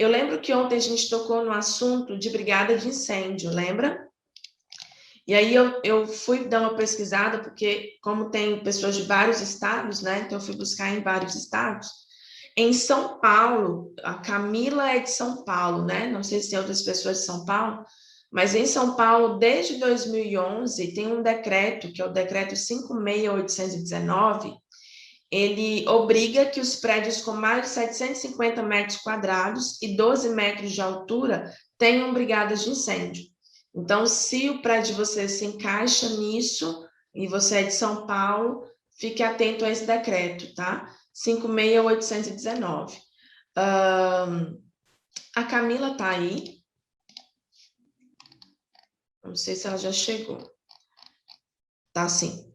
Eu lembro que ontem a gente tocou no assunto de brigada de incêndio, lembra? E aí eu fui dar uma pesquisada, porque como tem pessoas de vários estados, né? Então eu fui buscar em vários estados. Em São Paulo, a Camila é de São Paulo, né? Não sei se tem outras pessoas de São Paulo, mas em São Paulo, desde 2011, tem um decreto, que é o decreto 5.819, ele obriga que os prédios com mais de 750 metros quadrados e 12 metros de altura tenham brigadas de incêndio. Então, se o prédio de você se encaixa nisso, e você é de São Paulo, fique atento a esse decreto, tá? 5.819. A Camila tá aí. Não sei se ela já chegou. Tá sim.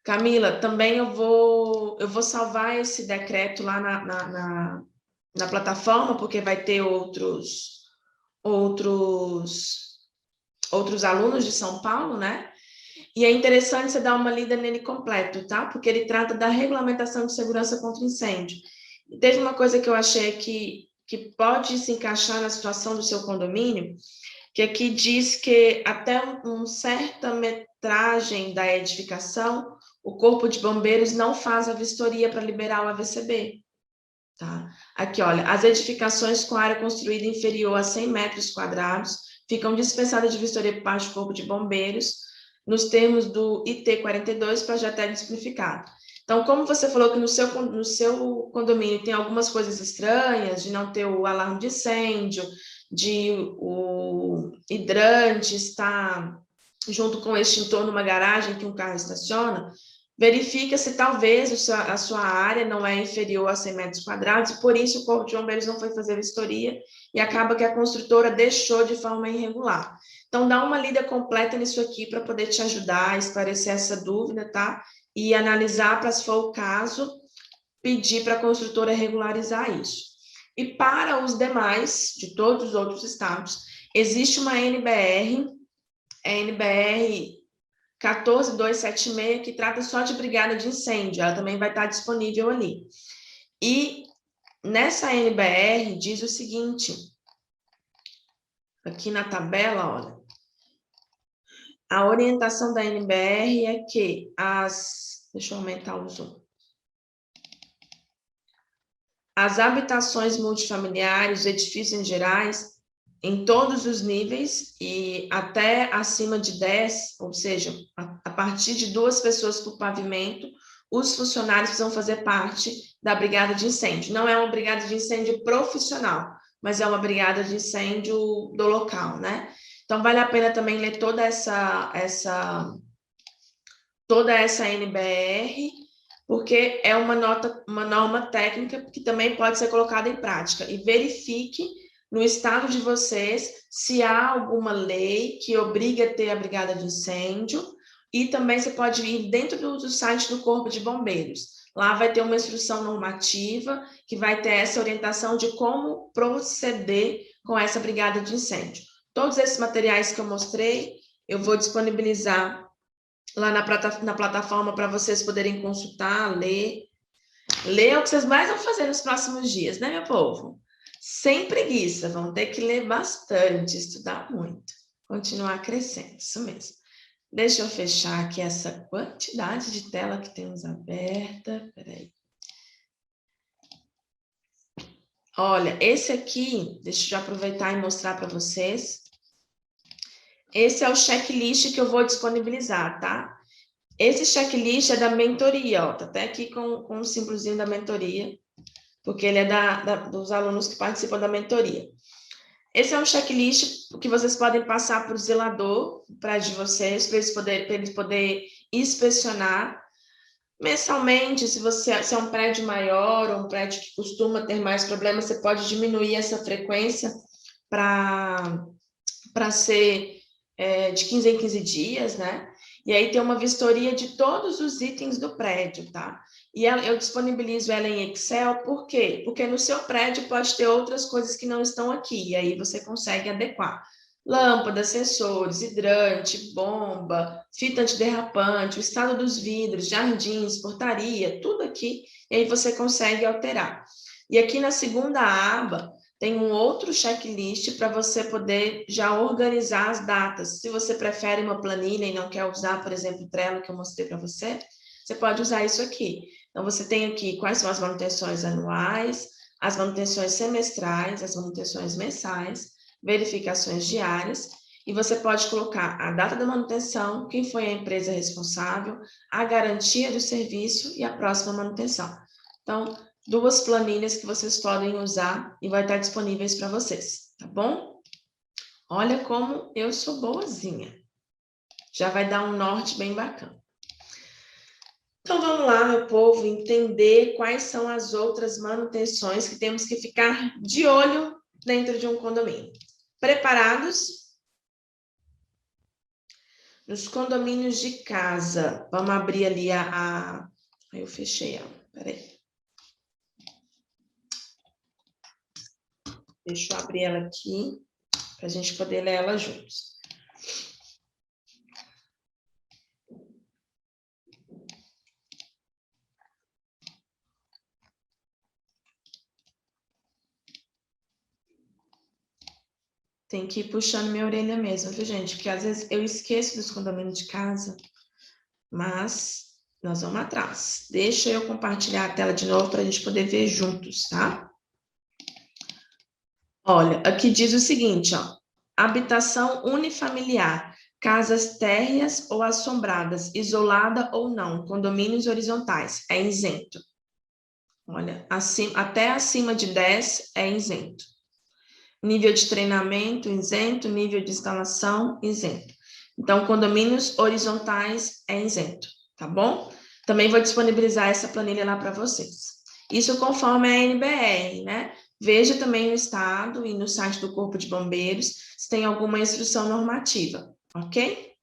Camila, também eu vou salvar esse decreto lá na plataforma, porque vai ter outros alunos de São Paulo, né? E é interessante você dar uma lida nele completo, tá? Porque ele trata da regulamentação de segurança contra incêndio. E teve uma coisa que eu achei que pode se encaixar na situação do seu condomínio, que aqui diz que até uma certa metragem da edificação, o Corpo de Bombeiros não faz a vistoria para liberar o AVCB. Tá? Aqui, olha, as edificações com área construída inferior a 100 metros quadrados ficam dispensadas de vistoria por parte do Corpo de Bombeiros, nos termos do IT 42, projeto técnico simplificado. Então, como você falou que no seu condomínio tem algumas coisas estranhas, de não ter o alarme de incêndio, de o hidrante estar junto com o extintor numa garagem que um carro estaciona, verifica se talvez a sua área não é inferior a 100 metros quadrados, e por isso o Corpo de Bombeiros não foi fazer a vistoria, e acaba que a construtora deixou de forma irregular. Então, dá uma lida completa nisso aqui para poder te ajudar a esclarecer essa dúvida, tá? E analisar para, se for o caso, pedir para a construtora regularizar isso. E para os demais, de todos os outros estados, existe uma NBR, a NBR 14276, que trata só de brigada de incêndio, ela também vai estar disponível ali. E nessa NBR diz o seguinte, aqui na tabela, olha, a orientação da NBR é que deixa eu aumentar o zoom. As habitações multifamiliares, edifícios em gerais, em todos os níveis e até acima de 10, ou seja, a partir de 2 pessoas por pavimento, os funcionários precisam fazer parte da brigada de incêndio. Não é uma brigada de incêndio profissional, mas é uma brigada de incêndio do local, né? Então, vale a pena também ler toda essa NBR, porque é uma norma técnica que também pode ser colocada em prática. E verifique no estado de vocês se há alguma lei que obriga a ter a brigada de incêndio, e também você pode ir dentro do site do Corpo de Bombeiros. Lá vai ter uma instrução normativa que vai ter essa orientação de como proceder com essa brigada de incêndio. Todos esses materiais que eu mostrei, eu vou disponibilizar lá na plataforma para vocês poderem consultar, ler. Ler é o que vocês mais vão fazer nos próximos dias, né, meu povo? Sem preguiça, vão ter que ler bastante, estudar muito, continuar crescendo, isso mesmo. Deixa eu fechar aqui essa quantidade de tela que temos aberta, peraí. Olha, esse aqui, deixa eu aproveitar e mostrar para vocês. Esse é o checklist que eu vou disponibilizar, tá? Esse checklist é da mentoria, ó, tá até aqui com o símbolozinho da mentoria, porque ele é dos alunos que participam da mentoria. Esse é um checklist que vocês podem passar para o zelador, para de vocês, para eles poderem inspecionar mensalmente. Se é um prédio maior ou um prédio que costuma ter mais problemas, você pode diminuir essa frequência para ser de 15 em 15 dias, né? E aí tem uma vistoria de todos os itens do prédio, tá? E eu disponibilizo ela em Excel, por quê? Porque no seu prédio pode ter outras coisas que não estão aqui, e aí você consegue adequar. Lâmpadas, sensores, hidrante, bomba, fita antiderrapante, o estado dos vidros, jardins, portaria, tudo aqui, e aí você consegue alterar. E aqui na segunda aba, tem um outro checklist para você poder já organizar as datas. Se você prefere uma planilha e não quer usar, por exemplo, o Trello que eu mostrei para você, você pode usar isso aqui. Então, você tem aqui quais são as manutenções anuais, as manutenções semestrais, as manutenções mensais, verificações diárias, e você pode colocar a data da manutenção, quem foi a empresa responsável, a garantia do serviço e a próxima manutenção. Então, 2 planilhas que vocês podem usar e vai estar disponíveis para vocês, tá bom? Olha como eu sou boazinha. Já vai dar um norte bem bacana. Então, vamos lá, meu povo, entender quais são as outras manutenções que temos que ficar de olho dentro de um condomínio. Preparados? Nos condomínios de casa, vamos abrir ali Aí eu fechei ela, peraí. Deixa eu abrir ela aqui, para a gente poder ler ela juntos. Tem que ir puxando minha orelha mesmo, viu, gente? Porque às vezes eu esqueço dos condomínios de casa, mas nós vamos atrás. Deixa eu compartilhar a tela de novo para a gente poder ver juntos, tá? Olha, aqui diz o seguinte, ó. Habitação unifamiliar, casas térreas ou assombradas, isolada ou não, condomínios horizontais, é isento. Olha, até acima de 10 é isento. Nível de treinamento, isento. Nível de instalação, isento. Então, condomínios horizontais é isento, tá bom? Também vou disponibilizar essa planilha lá para vocês. Isso conforme a NBR, né? Veja também no estado e no site do Corpo de Bombeiros se tem alguma instrução normativa, ok?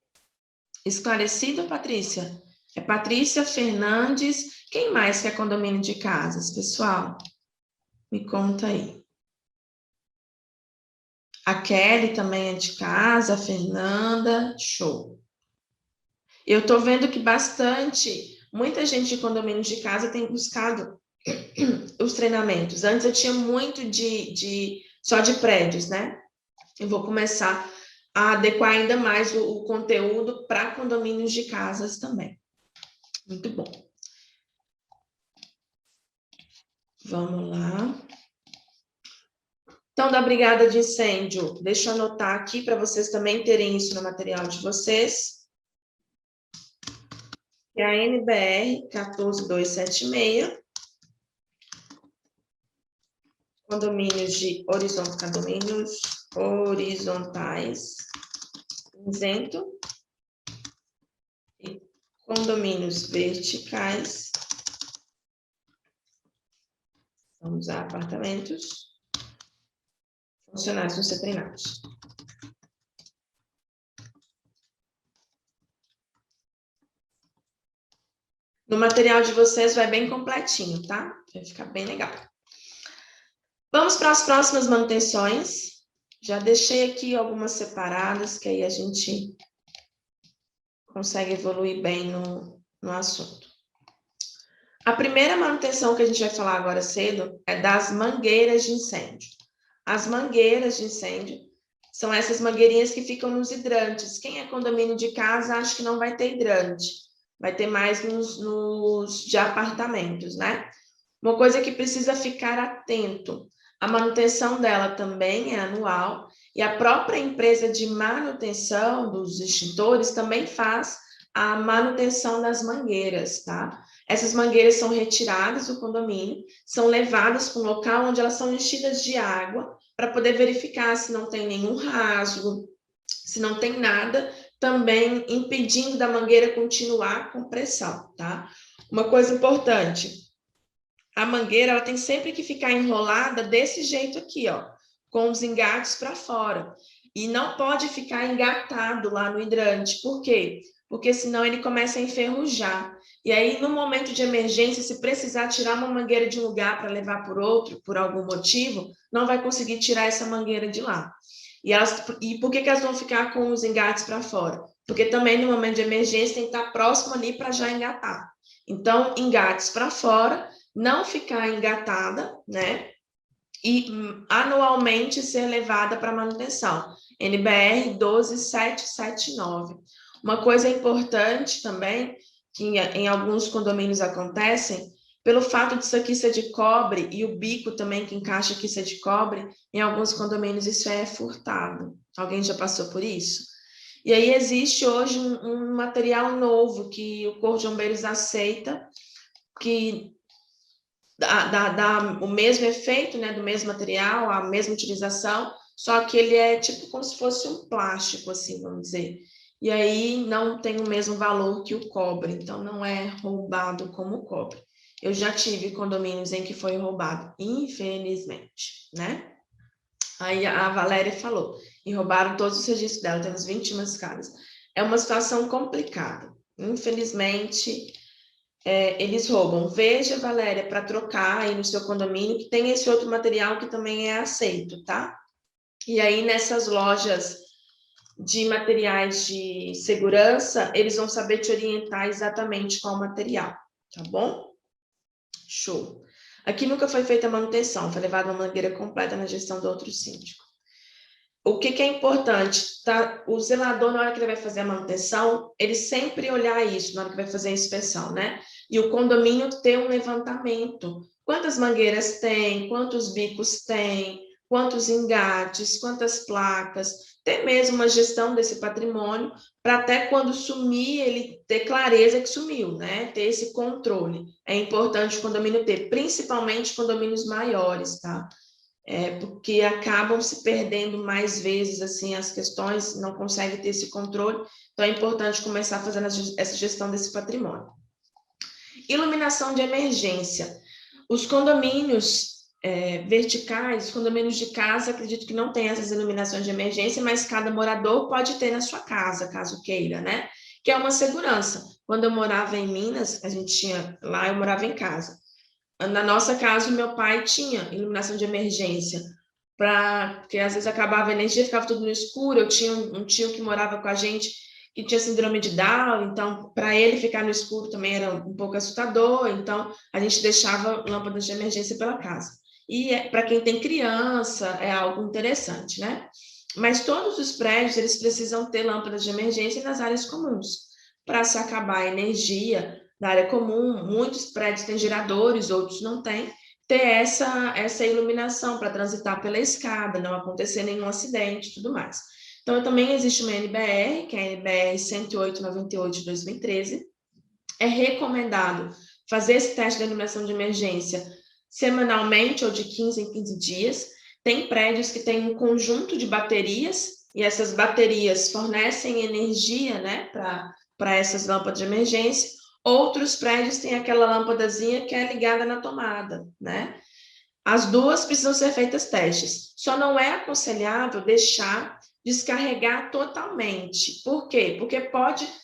Esclarecido, Patrícia? É Patrícia Fernandes. Quem mais quer condomínio de casas, pessoal? Me conta aí. A Kelly também é de casa, a Fernanda, show. Eu estou vendo que muita gente de condomínio de casa tem buscado os treinamentos. Antes eu tinha muito só de prédios, né? Eu vou começar a adequar ainda mais o conteúdo para condomínios de casas também. Muito bom. Vamos lá. Então, da brigada de incêndio, deixa eu anotar aqui para vocês também terem isso no material de vocês. Que é a NBR 14276, condomínios horizontais, isento, e condomínios verticais, vamos usar apartamentos, funcionários não ser treinados. No material de vocês vai bem completinho, tá? Vai ficar bem legal. Vamos para as próximas manutenções. Já deixei aqui algumas separadas, que aí a gente consegue evoluir bem no assunto. A primeira manutenção que a gente vai falar agora cedo é das mangueiras de incêndio. As mangueiras de incêndio são essas mangueirinhas que ficam nos hidrantes. Quem é condomínio de casa, acho que não vai ter hidrante. Vai ter mais nos de apartamentos, né? Uma coisa que precisa ficar atento. A manutenção dela também é anual e a própria empresa de manutenção dos extintores também faz a manutenção das mangueiras, tá? Essas mangueiras são retiradas do condomínio, são levadas para um local onde elas são enchidas de água para poder verificar se não tem nenhum rasgo, se não tem nada também impedindo da mangueira continuar com pressão, tá? Uma coisa importante, a mangueira ela tem sempre que ficar enrolada desse jeito aqui, ó, com os engates para fora. E não pode ficar engatado lá no hidrante. Por quê? Porque senão ele começa a enferrujar. E aí, no momento de emergência, se precisar tirar uma mangueira de um lugar para levar por outro, por algum motivo, não vai conseguir tirar essa mangueira de lá. E por que elas vão ficar com os engates para fora? Porque também, no momento de emergência, tem que estar próximo ali para já engatar. Então, engates para fora, não ficar engatada, né? e anualmente ser levada para manutenção. NBR 12779. Uma coisa importante também, que em alguns condomínios acontecem, pelo fato disso aqui ser de cobre, e o bico também que encaixa aqui ser de cobre, em alguns condomínios isso é furtado. Alguém já passou por isso? E aí existe hoje um material novo que o Corpo de Bombeiros aceita, que dá o mesmo efeito, né, do mesmo material, a mesma utilização, só que ele é tipo como se fosse um plástico, assim, vamos dizer. E aí não tem o mesmo valor que o cobre, então não é roubado como o cobre. Eu já tive condomínios em que foi roubado, infelizmente, né? Aí a Valéria falou, e roubaram todos os registros dela, temos 21 escadas. É uma situação complicada. Infelizmente, eles roubam. Veja, Valéria, para trocar aí no seu condomínio, que tem esse outro material que também é aceito, tá? E aí, nessas lojas de materiais de segurança, eles vão saber te orientar exatamente qual material, tá bom? Show. Aqui nunca foi feita a manutenção, foi levada uma mangueira completa na gestão do outro síndico. O que é importante, tá? O zelador, na hora que ele vai fazer a manutenção, ele sempre olhar isso, na hora que vai fazer a inspeção, né? E o condomínio ter um levantamento. Quantas mangueiras tem, quantos bicos tem, quantos engates, quantas placas, ter mesmo uma gestão desse patrimônio, para até quando sumir, ele ter clareza que sumiu, né? Ter esse controle. É importante o condomínio ter, principalmente condomínios maiores, tá? Porque acabam se perdendo mais vezes assim as questões, não consegue ter esse controle, então é importante começar fazendo essa gestão desse patrimônio. Iluminação de emergência. Os condomínios verticais, os condomínios de casa, acredito que não tem essas iluminações de emergência, mas cada morador pode ter na sua casa, caso queira, né? Que é uma segurança. Quando eu morava em Minas, a gente tinha, lá eu morava em casa. Na nossa casa, o meu pai tinha iluminação de emergência, porque às vezes acabava a energia, ficava tudo no escuro. Eu tinha um tio que morava com a gente que tinha síndrome de Down, então para ele ficar no escuro também era um pouco assustador, então a gente deixava lâmpadas de emergência pela casa. E para quem tem criança é algo interessante, né? Mas todos os prédios eles precisam ter lâmpadas de emergência nas áreas comuns, para se acabar a energia da área comum. Muitos prédios têm geradores, outros não têm, ter essa iluminação para transitar pela escada, não acontecer nenhum acidente e tudo mais. Então, também existe uma NBR, que é a NBR 108/98 de 2013. É recomendado fazer esse teste de iluminação de emergência semanalmente ou de 15 em 15 dias. Tem prédios que têm um conjunto de baterias, e essas baterias fornecem energia, né, para essas lâmpadas de emergência. Outros prédios têm aquela lâmpadazinha que é ligada na tomada, né? As duas precisam ser feitas testes. Só não é aconselhável deixar descarregar totalmente. Por quê? Porque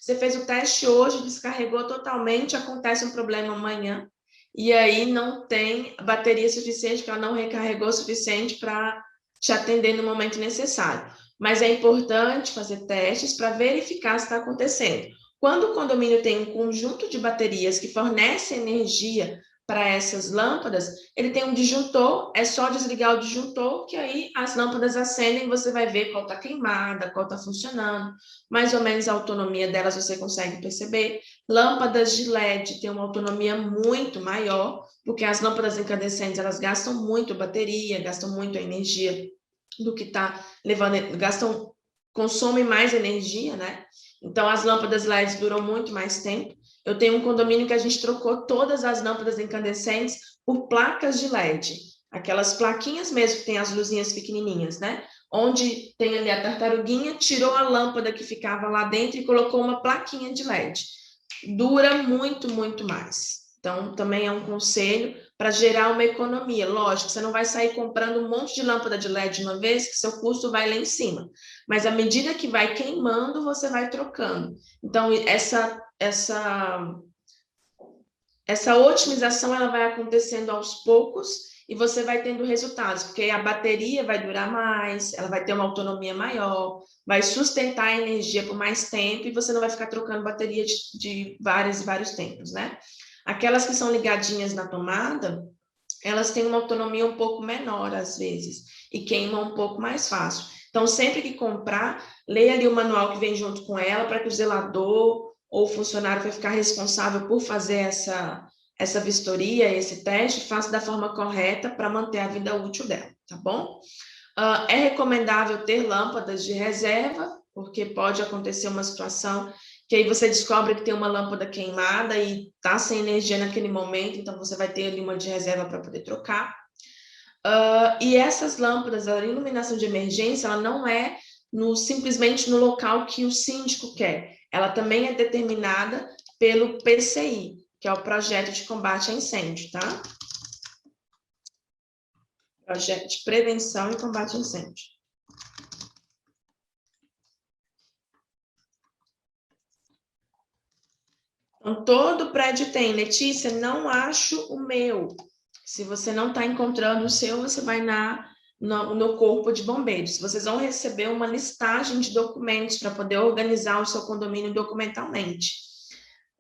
você fez o teste hoje, descarregou totalmente, acontece um problema amanhã, e aí não tem bateria suficiente, porque ela não recarregou o suficiente para te atender no momento necessário. Mas é importante fazer testes para verificar se está acontecendo. Quando o condomínio tem um conjunto de baterias que fornece energia para essas lâmpadas, ele tem um disjuntor, é só desligar o disjuntor, que aí as lâmpadas acendem e você vai ver qual está queimada, qual está funcionando, mais ou menos a autonomia delas você consegue perceber. Lâmpadas de LED têm uma autonomia muito maior, porque as lâmpadas incandescentes, elas gastam muito bateria, gastam muito energia do que está levando, consomem mais energia, né? Então, as lâmpadas LEDs duram muito mais tempo. Eu tenho um condomínio que a gente trocou todas as lâmpadas incandescentes por placas de LED. Aquelas plaquinhas mesmo, que tem as luzinhas pequenininhas, né? Onde tem ali a tartaruguinha, tirou a lâmpada que ficava lá dentro e colocou uma plaquinha de LED. Dura muito, muito mais. Então, também é um conselho para gerar uma economia. Lógico, você não vai sair comprando um monte de lâmpada de LED de uma vez, que seu custo vai lá em cima. Mas à medida que vai queimando, você vai trocando. Então, essa otimização ela vai acontecendo aos poucos e você vai tendo resultados, porque a bateria vai durar mais, ela vai ter uma autonomia maior, vai sustentar a energia por mais tempo e você não vai ficar trocando bateria de vários tempos, né? Aquelas que são ligadinhas na tomada, elas têm uma autonomia um pouco menor, às vezes, e queimam um pouco mais fácil. Então, sempre que comprar, leia ali o manual que vem junto com ela, para que o zelador ou o funcionário que vai ficar responsável por fazer essa vistoria, esse teste, faça da forma correta para manter a vida útil dela, tá bom? É recomendável ter lâmpadas de reserva, porque pode acontecer uma situação que aí você descobre que tem uma lâmpada queimada e está sem energia naquele momento, então você vai ter ali uma de reserva para poder trocar. E essas lâmpadas, a iluminação de emergência, ela não é simplesmente no local que o síndico quer. Ela também é determinada pelo PCI, que é o Projeto de Combate a Incêndio, tá? Projeto de Prevenção e Combate a Incêndio. Então, todo prédio tem. Letícia, não acho o meu. Se você não está encontrando o seu, você vai no Corpo de Bombeiros. Vocês vão receber uma listagem de documentos para poder organizar o seu condomínio documentalmente.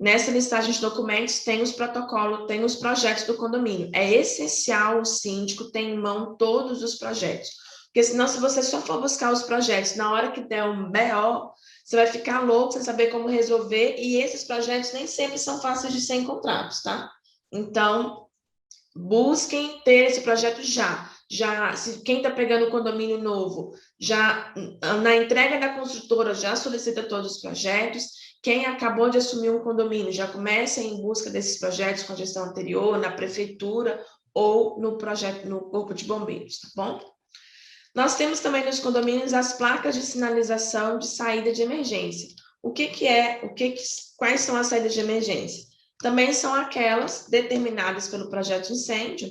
Nessa listagem de documentos tem os protocolos, tem os projetos do condomínio. É essencial o síndico ter em mão todos os projetos. Porque senão, se você só for buscar os projetos na hora que der um BO, você vai ficar louco sem saber como resolver, e esses projetos nem sempre são fáceis de ser encontrados, tá? Então, busquem ter esse projeto já. Se quem está pegando o condomínio novo, já na entrega da construtora, já solicita todos os projetos. Quem acabou de assumir um condomínio, já começa em busca desses projetos com a gestão anterior, na prefeitura ou no projeto, no Corpo de Bombeiros, tá bom? Nós temos também nos condomínios as placas de sinalização de saída de emergência. Quais são as saídas de emergência? Também são aquelas determinadas pelo projeto de incêndio,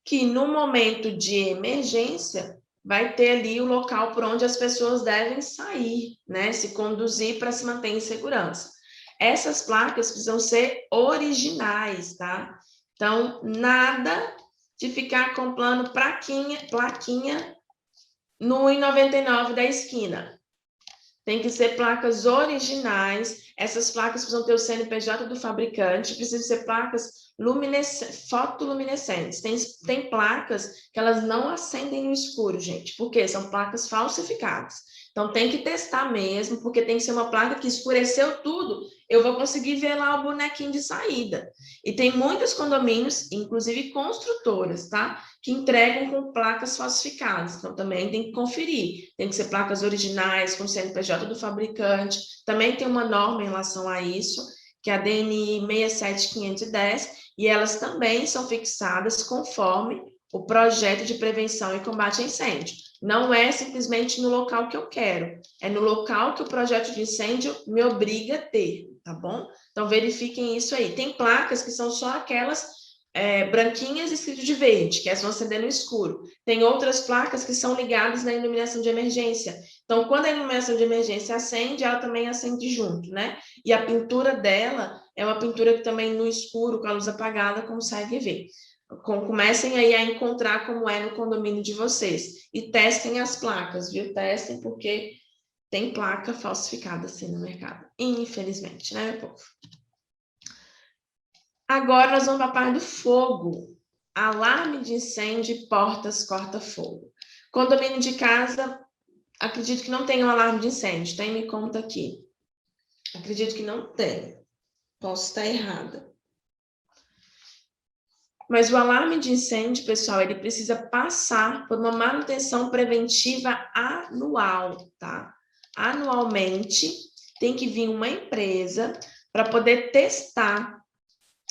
que no momento de emergência vai ter ali o local por onde as pessoas devem sair, né? Se conduzir para se manter em segurança. Essas placas precisam ser originais, tá? Então, nada de ficar comprando plaquinha no I99 da esquina. Tem que ser placas originais. Essas placas precisam ter o CNPJ do fabricante, precisam ser placas fotoluminescentes. Tem placas que elas não acendem no escuro, gente, porque são placas falsificadas. Então, tem que testar mesmo, porque tem que ser uma placa que escureceu tudo, eu vou conseguir ver lá o bonequinho de saída. E tem muitos condomínios, inclusive construtoras, tá? Que entregam com placas falsificadas. Então, também tem que conferir. Tem que ser placas originais, com CNPJ do fabricante. Também tem uma norma em relação a isso, que é a DNI 67510, e elas também são fixadas conforme o projeto de prevenção e combate a incêndio. Não é simplesmente no local que eu quero, é no local que o projeto de incêndio me obriga a ter, tá bom? Então, verifiquem isso aí. Tem placas que são só aquelas branquinhas escrito de verde, que essas vão acender no escuro. Tem outras placas que são ligadas na iluminação de emergência. Então, quando a iluminação de emergência acende, ela também acende junto, né? E a pintura dela é uma pintura que também no escuro, com a luz apagada, consegue ver. Comecem aí a encontrar como é no condomínio de vocês. E testem as placas, viu? Testem, porque tem placa falsificada assim no mercado. Infelizmente, né, meu povo? Agora nós vamos para a parte do fogo. Alarme de incêndio e portas corta-fogo. Condomínio de casa, acredito que não tem um alarme de incêndio. Tem? Me conta aqui. Acredito que não tem. Posso estar errada. Mas o alarme de incêndio, pessoal, ele precisa passar por uma manutenção preventiva anual, tá? Anualmente, tem que vir uma empresa para poder testar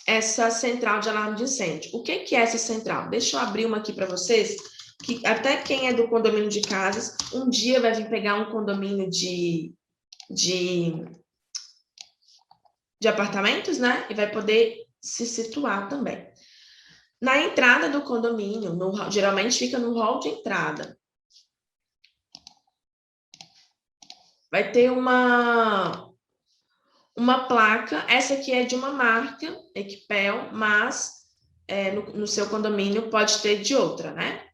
essa central de alarme de incêndio. O que é essa central? Deixa eu abrir uma aqui para vocês, que até quem é do condomínio de casas, um dia vai vir pegar um condomínio de apartamentos, né? E vai poder se situar também. Na entrada do condomínio, geralmente fica no hall de entrada, vai ter uma placa. Essa aqui é de uma marca, Equipel, mas no seu condomínio pode ter de outra, né?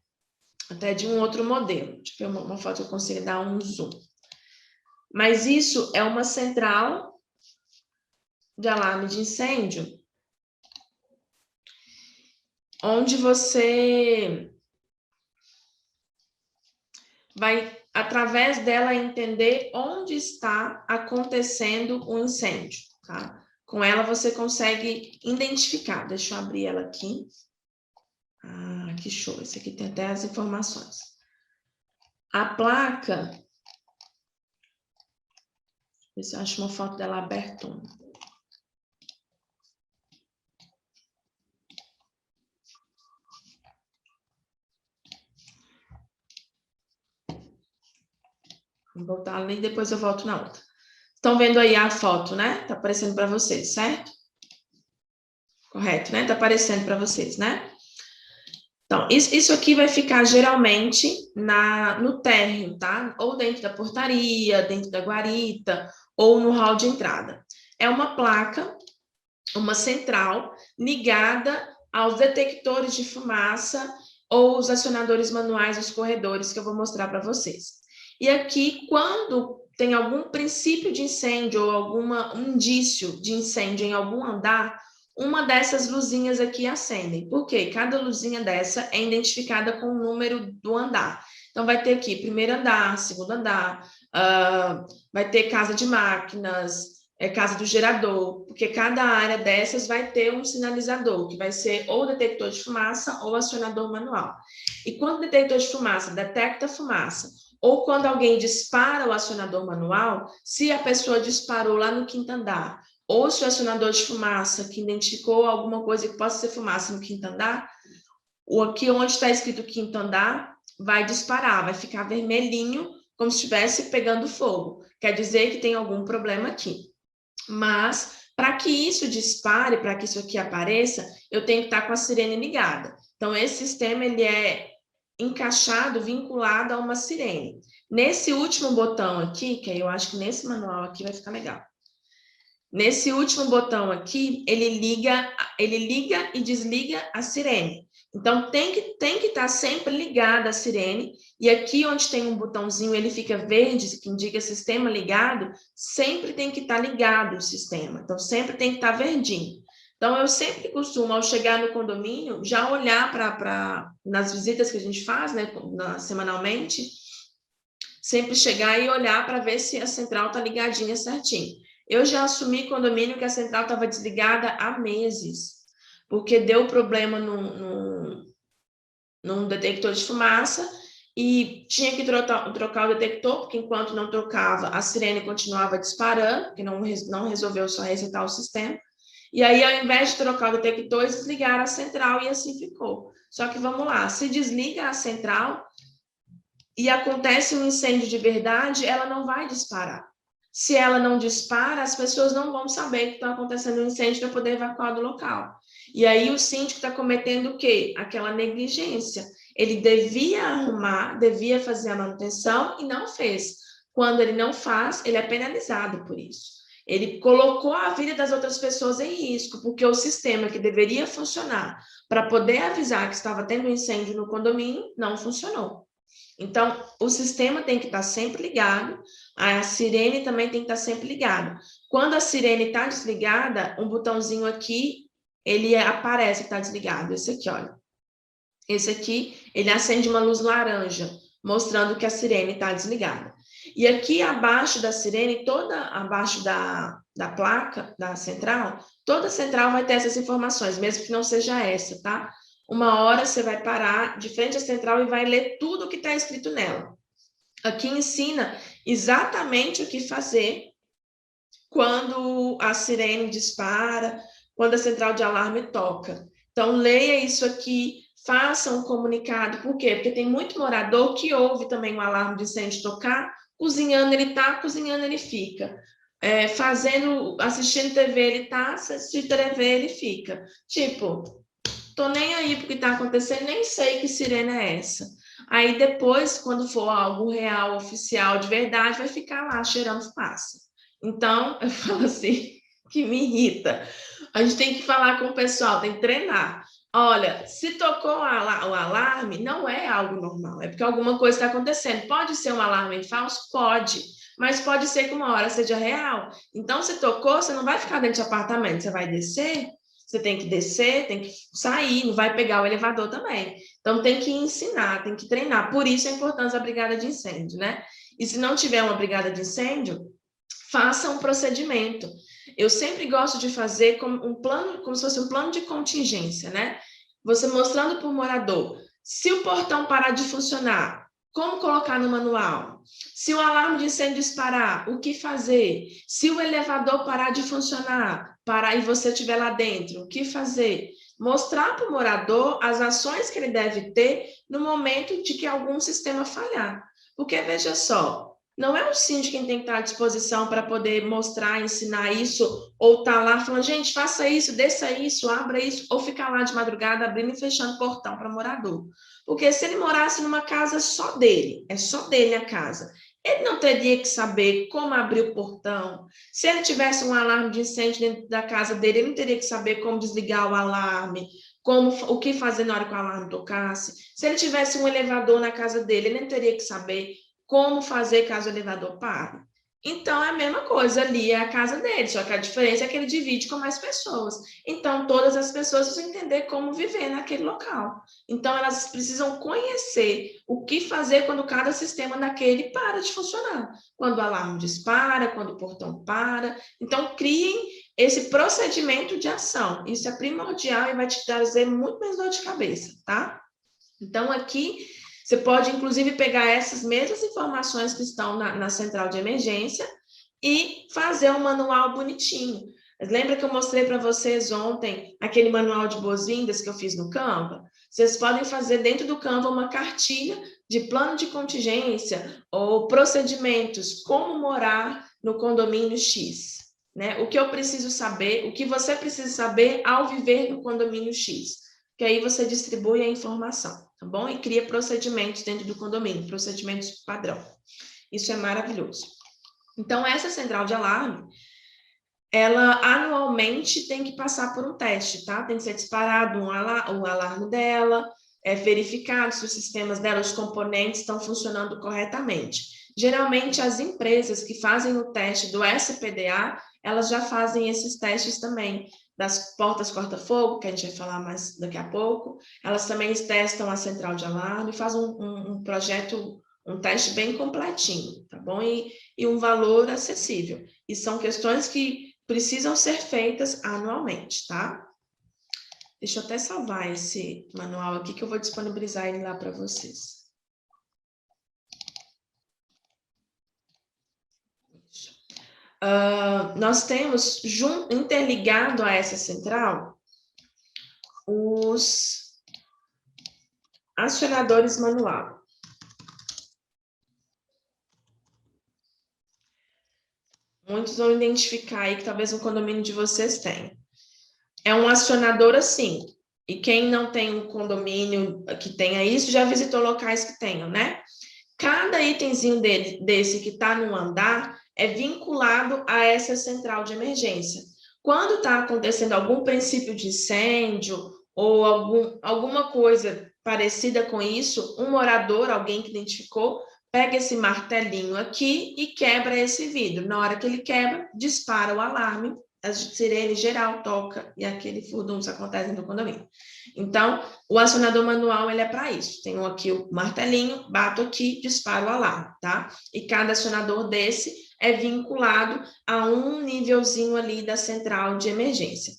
Até de um outro modelo. Deixa eu ver uma foto que eu consigo dar um zoom. Mas isso é uma central de alarme de incêndio onde você vai, através dela, entender onde está acontecendo o incêndio, tá? Com ela, você consegue identificar. Deixa eu abrir ela aqui. Ah, que show. Esse aqui tem até as informações. A placa... Deixa eu ver se eu acho uma foto dela aberta. Vou voltar ali e depois eu volto na outra. Estão vendo aí a foto, né? Tá aparecendo para vocês, certo? Correto, né? Tá aparecendo para vocês, né? Então, isso aqui vai ficar geralmente no térreo, tá? Ou dentro da portaria, dentro da guarita, ou no hall de entrada. É uma placa, uma central, ligada aos detectores de fumaça ou os acionadores manuais dos corredores, que eu vou mostrar para vocês. E aqui, quando tem algum princípio de incêndio ou algum indício de incêndio em algum andar, uma dessas luzinhas aqui acendem. Por quê? Cada luzinha dessa é identificada com o número do andar. Então, vai ter aqui primeiro andar, segundo andar, vai ter casa de máquinas, casa do gerador, porque cada área dessas vai ter um sinalizador, que vai ser ou detector de fumaça ou acionador manual. E quando o detector de fumaça detecta fumaça, ou quando alguém dispara o acionador manual, se a pessoa disparou lá no quinto andar, ou se o acionador de fumaça que identificou alguma coisa que possa ser fumaça no quinto andar, ou aqui onde está escrito quinto andar, vai disparar, vai ficar vermelhinho, como se estivesse pegando fogo. Quer dizer que tem algum problema aqui. Mas, para que isso dispare, para que isso aqui apareça, eu tenho que estar com a sirene ligada. Então, esse sistema, ele é encaixado, vinculado a uma sirene. Nesse último botão aqui, que eu acho que nesse manual aqui vai ficar legal. Nesse último botão aqui, ele liga e desliga a sirene. Então, tem que estar sempre ligada a sirene. E aqui onde tem um botãozinho, ele fica verde, que indica sistema ligado, sempre tem que estar ligado o sistema. Então, sempre tem que estar verdinho. Então, eu sempre costumo, ao chegar no condomínio, já olhar nas visitas que a gente faz, né, semanalmente, sempre chegar e olhar para ver se a central está ligadinha certinho. Eu já assumi condomínio que a central estava desligada há meses, porque deu problema num detector de fumaça e tinha que trocar o detector, porque enquanto não trocava, a sirene continuava disparando, porque não resolveu só resetar o sistema. E aí, ao invés de trocar o detector, eles desligaram a central e assim ficou. Só que vamos lá, se desliga a central e acontece um incêndio de verdade, ela não vai disparar. Se ela não dispara, as pessoas não vão saber que está acontecendo um incêndio para poder evacuar do local. E aí o síndico está cometendo o quê? Aquela negligência. Ele devia arrumar, devia fazer a manutenção e não fez. Quando ele não faz, ele é penalizado por isso. Ele colocou a vida das outras pessoas em risco, porque o sistema que deveria funcionar para poder avisar que estava tendo um incêndio no condomínio não funcionou. Então, o sistema tem que estar sempre ligado, a sirene também tem que estar sempre ligada. Quando a sirene está desligada, um botãozinho aqui, ele aparece que está desligado. Esse aqui, olha. Esse aqui, ele acende uma luz laranja, mostrando que a sirene está desligada. E aqui abaixo da sirene, toda abaixo da placa, da central, toda central vai ter essas informações, mesmo que não seja essa, tá? Uma hora você vai parar de frente à central e vai ler tudo o que está escrito nela. Aqui ensina exatamente o que fazer quando a sirene dispara, quando a central de alarme toca. Então, leia isso aqui, faça um comunicado. Por quê? Porque tem muito morador que ouve também o alarme de incêndio tocar, cozinhando ele tá, cozinhando ele fica. Assistindo TV ele tá, assistindo TV ele fica. Tipo, tô nem aí porque tá acontecendo, nem sei que sirene é essa. Aí depois, quando for algo real, oficial, de verdade, vai ficar lá cheirando fumaça. Então, eu falo assim, que me irrita. A gente tem que falar com o pessoal, tem que treinar. Olha, se tocou o alarme, não é algo normal, é porque alguma coisa está acontecendo. Pode ser um alarme falso? Pode, mas pode ser que uma hora seja real. Então, se tocou, você não vai ficar dentro de apartamento, você vai descer. Você tem que descer, tem que sair, não vai pegar o elevador também. Então, tem que ensinar, tem que treinar. Por isso a importância da brigada de incêndio, né? E se não tiver uma brigada de incêndio, faça um procedimento. Eu sempre gosto de fazer como um plano, como se fosse um plano de contingência, né? Você mostrando para o morador, se o portão parar de funcionar, como colocar no manual? Se o alarme de incêndio disparar, o que fazer? Se o elevador parar de funcionar, parar e você estiver lá dentro, o que fazer? Mostrar para o morador as ações que ele deve ter no momento de que algum sistema falhar. Porque, veja só, não é o síndico quem tem que estar à disposição para poder mostrar, ensinar isso, ou estar lá falando, gente, faça isso, desça isso, abra isso, ou ficar lá de madrugada abrindo e fechando o portão para morador. Porque se ele morasse numa casa só dele, é só dele a casa, ele não teria que saber como abrir o portão. Se ele tivesse um alarme de incêndio dentro da casa dele, ele não teria que saber como desligar o alarme, o que fazer na hora que o alarme tocasse. Se ele tivesse um elevador na casa dele, ele não teria que saber como fazer caso o elevador pare. Então, é a mesma coisa, ali é a casa dele, só que a diferença é que ele divide com mais pessoas. Então, todas as pessoas precisam entender como viver naquele local. Então, elas precisam conhecer o que fazer quando cada sistema daquele para de funcionar. Quando o alarme dispara, quando o portão para. Então, criem esse procedimento de ação. Isso é primordial e vai te trazer muito mais dor de cabeça, tá? Então, aqui, você pode, inclusive, pegar essas mesmas informações que estão na central de emergência e fazer um manual bonitinho. Lembra que eu mostrei para vocês ontem aquele manual de boas-vindas que eu fiz no Canva? Vocês podem fazer dentro do Canva uma cartilha de plano de contingência ou procedimentos, como morar no condomínio X. Né? O que eu preciso saber, o que você precisa saber ao viver no condomínio X. Que aí você distribui a informação, tá bom? E cria procedimentos dentro do condomínio, procedimentos padrão. Isso é maravilhoso. Então, essa central de alarme, ela anualmente tem que passar por um teste, tá? Tem que ser disparado o alarme dela, verificado se os sistemas dela, os componentes estão funcionando corretamente. Geralmente, as empresas que fazem o teste do SPDA, elas já fazem esses testes também, das portas corta-fogo, que a gente vai falar mais daqui a pouco, elas também testam a central de alarme, fazem um projeto, um teste bem completinho, tá bom? E um valor acessível. E são questões que precisam ser feitas anualmente, tá? Deixa eu até salvar esse manual aqui, que eu vou disponibilizar ele lá para vocês. Nós temos, interligado a essa central, os acionadores manual. Muitos vão identificar aí que talvez um condomínio de vocês tenha. É um acionador assim, e quem não tem um condomínio que tenha isso, já visitou locais que tenham, né? Cada itemzinho desse que está no andar é vinculado a essa central de emergência. Quando está acontecendo algum princípio de incêndio ou alguma coisa parecida com isso, um morador, alguém que identificou, pega esse martelinho aqui e quebra esse vidro. Na hora que ele quebra, dispara o alarme, a sirene geral toca e aquele furdunço acontece no condomínio. Então, o acionador manual, ele é para isso. Tenho aqui o martelinho, bato aqui, disparo o alarme, tá? E cada acionador desse é vinculado a um nívelzinho ali da central de emergência.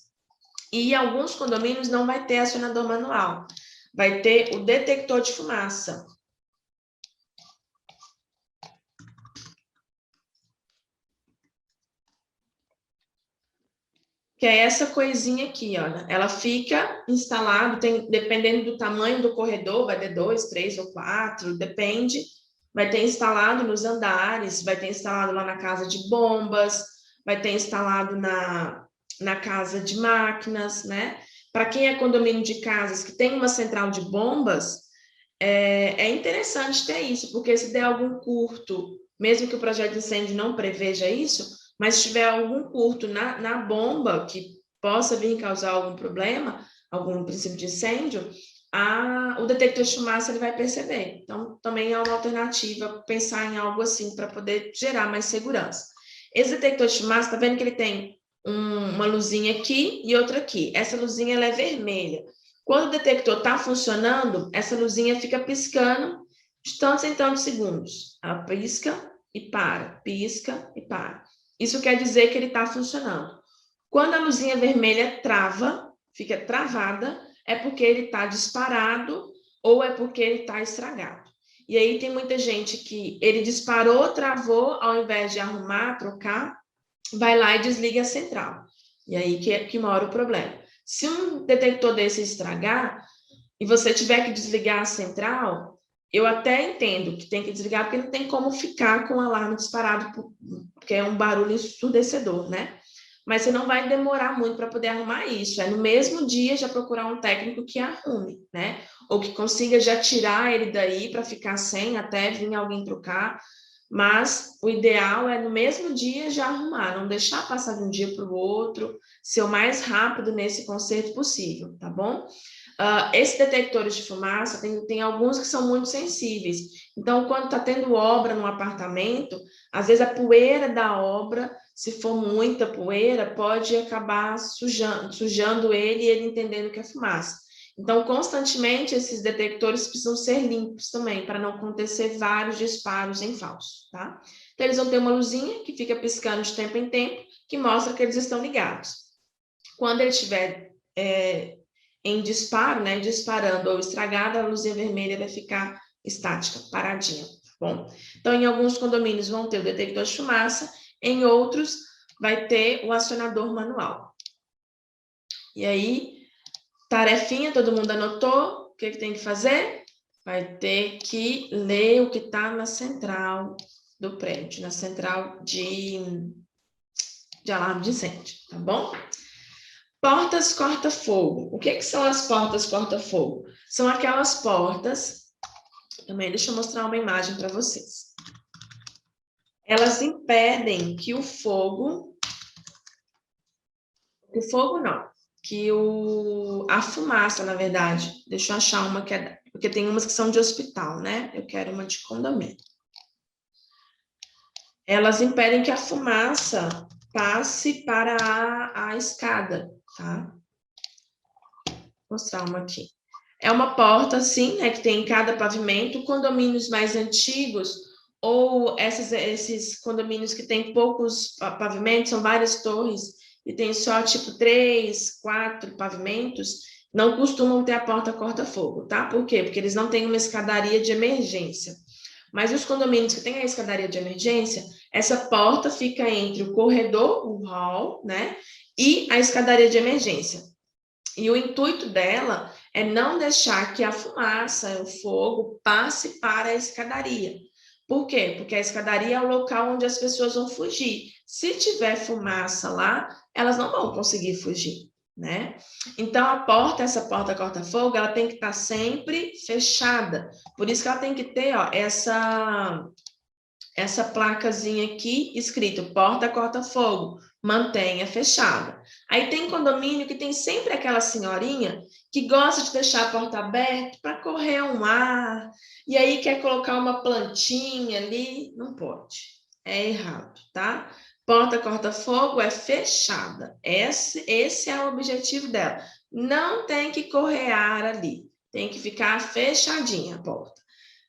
E alguns condomínios não vai ter acionador manual. Vai ter o detector de fumaça. Que é essa coisinha aqui, olha. Ela fica instalada, dependendo do tamanho do corredor, vai ter 2, 3 ou 4, depende. Vai ter instalado nos andares, vai ter instalado lá na casa de bombas, vai ter instalado na casa de máquinas, né? Para quem é condomínio de casas que tem uma central de bombas, é interessante ter isso, porque se der algum curto, mesmo que o projeto de incêndio não preveja isso, mas se tiver algum curto na bomba que possa vir causar algum problema, algum princípio de incêndio, o detector de fumaça ele vai perceber. Então, também é uma alternativa pensar em algo assim para poder gerar mais segurança. Esse detector de fumaça, está vendo que ele tem uma luzinha aqui e outra aqui. Essa luzinha ela é vermelha. Quando o detector está funcionando, essa luzinha fica piscando de tantos em tantos segundos. Ela pisca e para, pisca e para. Isso quer dizer que ele está funcionando. Quando a luzinha vermelha trava, fica travada, é porque ele está disparado ou é porque ele está estragado. E aí tem muita gente que ele disparou, travou, ao invés de arrumar, trocar, vai lá e desliga a central. E aí que mora o problema. Se um detector desse estragar e você tiver que desligar a central, eu até entendo que tem que desligar, porque não tem como ficar com o alarme disparado, porque é um barulho ensurdecedor, né? Mas você não vai demorar muito para poder arrumar isso. É no mesmo dia já procurar um técnico que arrume, né? Ou que consiga já tirar ele daí para ficar sem, até vir alguém trocar. Mas o ideal é no mesmo dia já arrumar, não deixar passar de um dia para o outro, ser o mais rápido nesse conserto possível, tá bom? Esses detectores de fumaça, tem alguns que são muito sensíveis. Então, quando está tendo obra no apartamento, às vezes a poeira da obra, se for muita poeira, pode acabar sujando ele e ele entendendo que é fumaça. Então, constantemente, esses detectores precisam ser limpos também, para não acontecer vários disparos em falso, tá? Então, eles vão ter uma luzinha que fica piscando de tempo em tempo, que mostra que eles estão ligados. Quando ele estiver em disparo, né, disparando ou estragado, a luzinha vermelha vai ficar estática, paradinha, tá bom? Então, em alguns condomínios vão ter o detector de fumaça, em outros vai ter o acionador manual. E aí, tarefinha, todo mundo anotou? O que tem que fazer? Vai ter que ler o que está na central do prédio, na central de alarme de incêndio, tá bom? Portas corta-fogo. O que são as portas corta-fogo? São aquelas portas, também deixa eu mostrar uma imagem para vocês. Elas impedem que o fogo não, que a fumaça, na verdade, deixa eu achar uma que é, porque tem umas que são de hospital, né? Eu quero uma de condomínio. Elas impedem que a fumaça passe para a escada, tá? Vou mostrar uma aqui. É uma porta, assim, né, que tem em cada pavimento. Condomínios mais antigos, ou esses condomínios que tem poucos pavimentos, são várias torres, e tem só, tipo, 3, 4 pavimentos, não costumam ter a porta corta-fogo, tá? Por quê? Porque eles não têm uma escadaria de emergência. Mas os condomínios que têm a escadaria de emergência, essa porta fica entre o corredor, o hall, né, e a escadaria de emergência. E o intuito dela é não deixar que a fumaça, o fogo, passe para a escadaria. Por quê? Porque a escadaria é o local onde as pessoas vão fugir. Se tiver fumaça lá, elas não vão conseguir fugir, né? Então, essa porta corta-fogo, ela tem que estar sempre fechada. Por isso que ela tem que ter, ó, essa placazinha aqui escrito porta corta-fogo, mantenha fechada. Aí tem condomínio que tem sempre aquela senhorinha que gosta de deixar a porta aberta para correr um ar, e aí quer colocar uma plantinha ali, não pode. É errado, tá? Porta corta-fogo é fechada. Esse é o objetivo dela. Não tem que correr ar ali. Tem que ficar fechadinha a porta.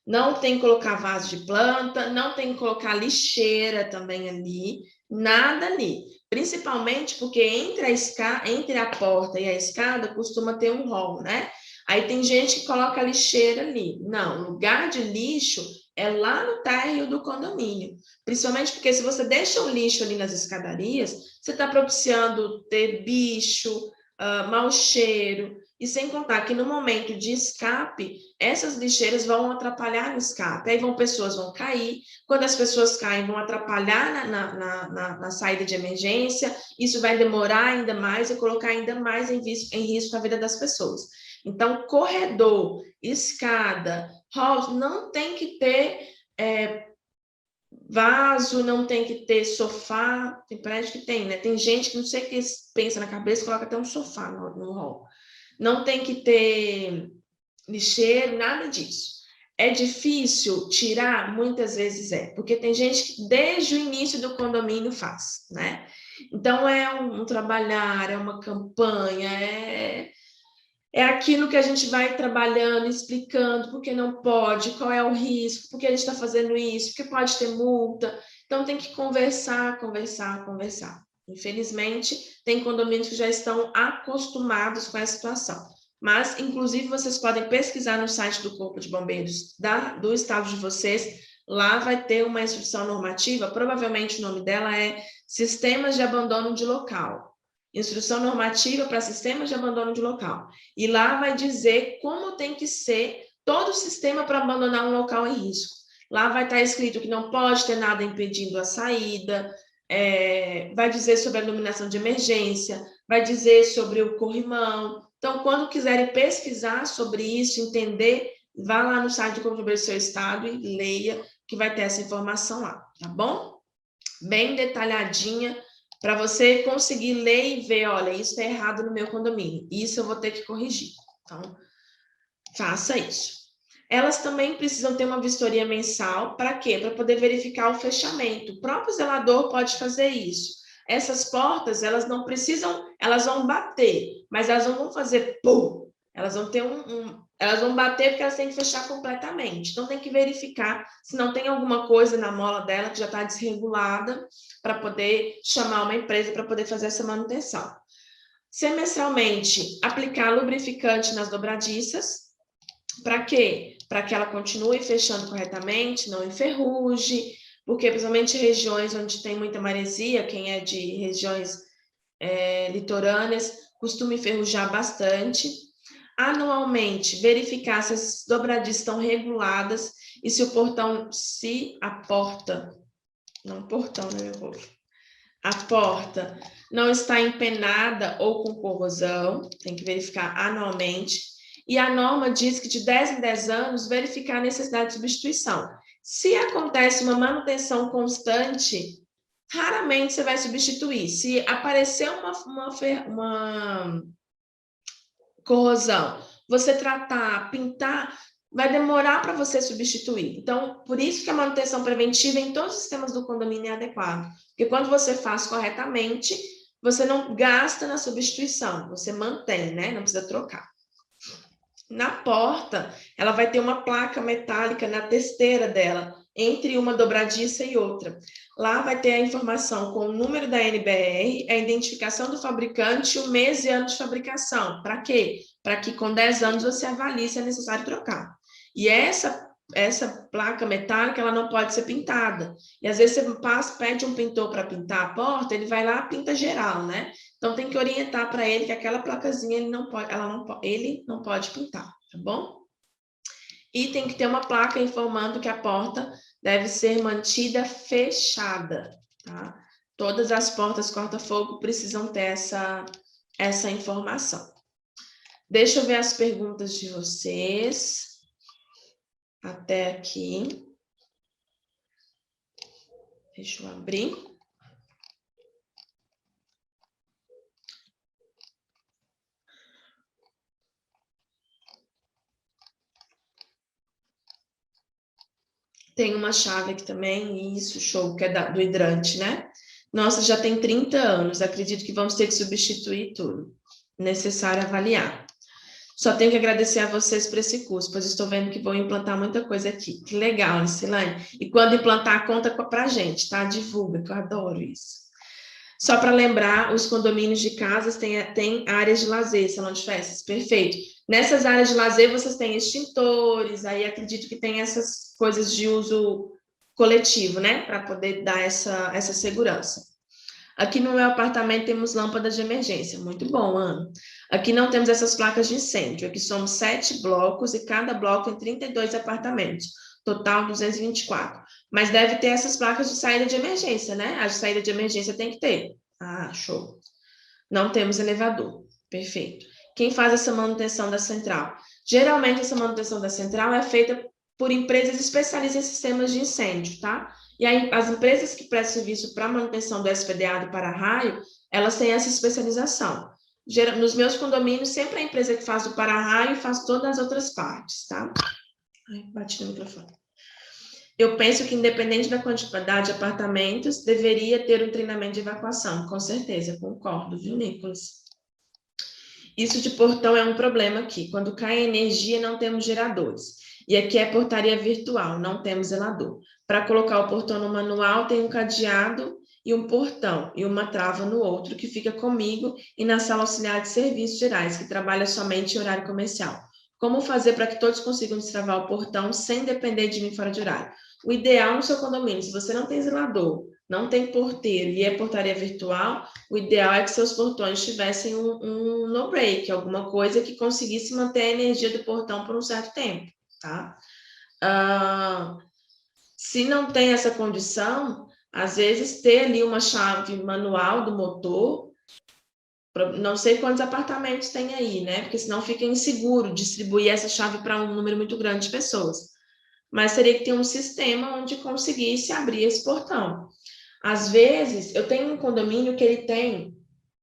Não tem que colocar vaso de planta, não tem que colocar lixeira também ali, nada ali. Principalmente porque entre a porta e a escada costuma ter um hall, né? Aí tem gente que coloca a lixeira ali. Não, lugar de lixo é lá no térreo do condomínio. Principalmente porque se você deixa o lixo ali nas escadarias, você está propiciando ter bicho, mau cheiro, e sem contar que no momento de escape, essas lixeiras vão atrapalhar no escape. Aí pessoas vão cair. Quando as pessoas caem, vão atrapalhar na saída de emergência. Isso vai demorar ainda mais e colocar ainda mais em risco a vida das pessoas. Então, corredor, escada, halls, não tem que ter vaso, não tem que ter sofá. Tem prédio que tem, né? Tem gente que não sei o que pensa na cabeça e coloca até um sofá no hall. Não tem que ter lixeiro, nada disso. É difícil tirar? Muitas vezes é, porque tem gente que desde o início do condomínio faz, né? Então, é um trabalhar, é uma campanha, é aquilo que a gente vai trabalhando, explicando por que não pode, qual é o risco, por que a gente está fazendo isso, porque pode ter multa. Então, tem que conversar, conversar, conversar. Infelizmente, tem condomínios que já estão acostumados com essa situação. Mas, inclusive, vocês podem pesquisar no site do Corpo de Bombeiros do estado de vocês. Lá vai ter uma instrução normativa, provavelmente o nome dela é Sistemas de Abandono de Local. Instrução normativa para sistemas de abandono de local. E lá vai dizer como tem que ser todo o sistema para abandonar um local em risco. Lá vai estar escrito que não pode ter nada impedindo a saída, vai dizer sobre a iluminação de emergência, vai dizer sobre o corrimão. Então, quando quiserem pesquisar sobre isso, entender, vá lá no site do Corpo de Bombeiros do seu estado e leia, que vai ter essa informação lá, tá bom? Bem detalhadinha, para você conseguir ler e ver, olha, isso está errado no meu condomínio, isso eu vou ter que corrigir. Então, faça isso. Elas também precisam ter uma vistoria mensal, para quê? Para poder verificar o fechamento. O próprio zelador pode fazer isso. Essas portas, elas não precisam, elas vão bater, mas elas não vão fazer pum, elas vão ter elas vão bater porque elas têm que fechar completamente. Então, tem que verificar se não tem alguma coisa na mola dela que já está desregulada para poder chamar uma empresa para poder fazer essa manutenção. Semestralmente, aplicar lubrificante nas dobradiças. Para quê? Para que ela continue fechando corretamente, não enferruje, porque principalmente regiões onde tem muita maresia, quem é de regiões litorâneas, costuma enferrujar bastante. Anualmente, verificar se as dobradiças estão reguladas e se a porta não está empenada ou com corrosão, tem que verificar anualmente. E a norma diz que de 10 em 10 anos, verificar a necessidade de substituição. Se acontece uma manutenção constante, raramente você vai substituir. Se aparecer uma corrosão, você tratar, pintar, vai demorar para você substituir. Então, por isso que a manutenção preventiva em todos os sistemas do condomínio é adequado. Porque quando você faz corretamente, você não gasta na substituição, você mantém, né? Não precisa trocar. Na porta, ela vai ter uma placa metálica na testeira dela, entre uma dobradiça e outra. Lá vai ter a informação com o número da NBR, a identificação do fabricante, o mês e ano de fabricação. Para quê? Para que com 10 anos você avalie se é necessário trocar. E essa placa metálica, ela não pode ser pintada. E às vezes você pede um pintor para pintar a porta, ele vai lá e pinta geral, né? Então tem que orientar para ele que aquela placazinha ele não pode pintar, tá bom? E tem que ter uma placa informando que a porta deve ser mantida fechada, tá? Todas as portas corta-fogo precisam ter essa informação. Deixa eu ver as perguntas de vocês. Até aqui. Deixa eu abrir. Tem uma chave aqui também, isso, show, que é do hidrante, né? Nossa, já tem 30 anos, acredito que vamos ter que substituir tudo. Necessário avaliar. Só tenho que agradecer a vocês por esse curso, pois estou vendo que vão implantar muita coisa aqui. Que legal, Nicilane. E quando implantar, conta pra gente, tá? Divulga, que eu adoro isso. Só para lembrar, os condomínios de casas têm áreas de lazer, salão de festas, perfeito. Nessas áreas de lazer, vocês têm extintores, aí acredito que tem essas coisas de uso coletivo, né? Para poder dar essa segurança. Aqui no meu apartamento temos lâmpadas de emergência, muito bom, Ana. Aqui não temos essas placas de incêndio, aqui somos 7 blocos e cada bloco tem 32 apartamentos, total 224. Mas deve ter essas placas de saída de emergência, né? A de saída de emergência tem que ter. Ah, show. Não temos elevador, perfeito. Quem faz essa manutenção da central? Geralmente essa manutenção da central é feita por empresas especialistas em sistemas de incêndio, tá? E aí, as empresas que prestam serviço para manutenção do SPDA do para-raio, elas têm essa especialização. Nos meus condomínios, sempre a empresa que faz o para-raio faz todas as outras partes, tá? Ai, bati no microfone. Eu penso que, independente da quantidade de apartamentos, deveria ter um treinamento de evacuação, com certeza, concordo, viu, Nicolas? Isso de portão é um problema aqui. Quando cai a energia, não temos geradores. E aqui é portaria virtual, não temos zelador. Para colocar o portão no manual, tem um cadeado e um portão, e uma trava no outro, que fica comigo e na sala auxiliar de serviços gerais, que trabalha somente em horário comercial. Como fazer para que todos consigam destravar o portão sem depender de mim fora de horário? O ideal no seu condomínio, se você não tem zelador, não tem porteiro e é portaria virtual, o ideal é que seus portões tivessem um no-break, alguma coisa que conseguisse manter a energia do portão por um certo tempo, tá? Se não tem essa condição, às vezes ter ali uma chave manual do motor, não sei quantos apartamentos tem aí, né? Porque senão fica inseguro distribuir essa chave para um número muito grande de pessoas. Mas teria que ter um sistema onde conseguisse abrir esse portão. Às vezes, eu tenho um condomínio que ele tem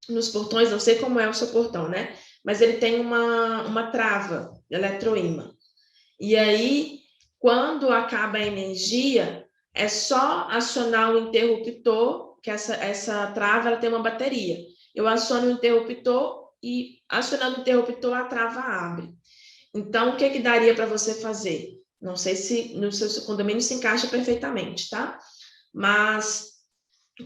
nos portões, não sei como é o seu portão, né? Mas ele tem uma trava eletroímã. E aí, quando acaba a energia, é só acionar o interruptor, que essa trava ela tem uma bateria. Eu aciono o interruptor e, acionando o interruptor, a trava abre. Então, o que daria para você fazer? Não sei se no seu condomínio se encaixa perfeitamente, tá? Mas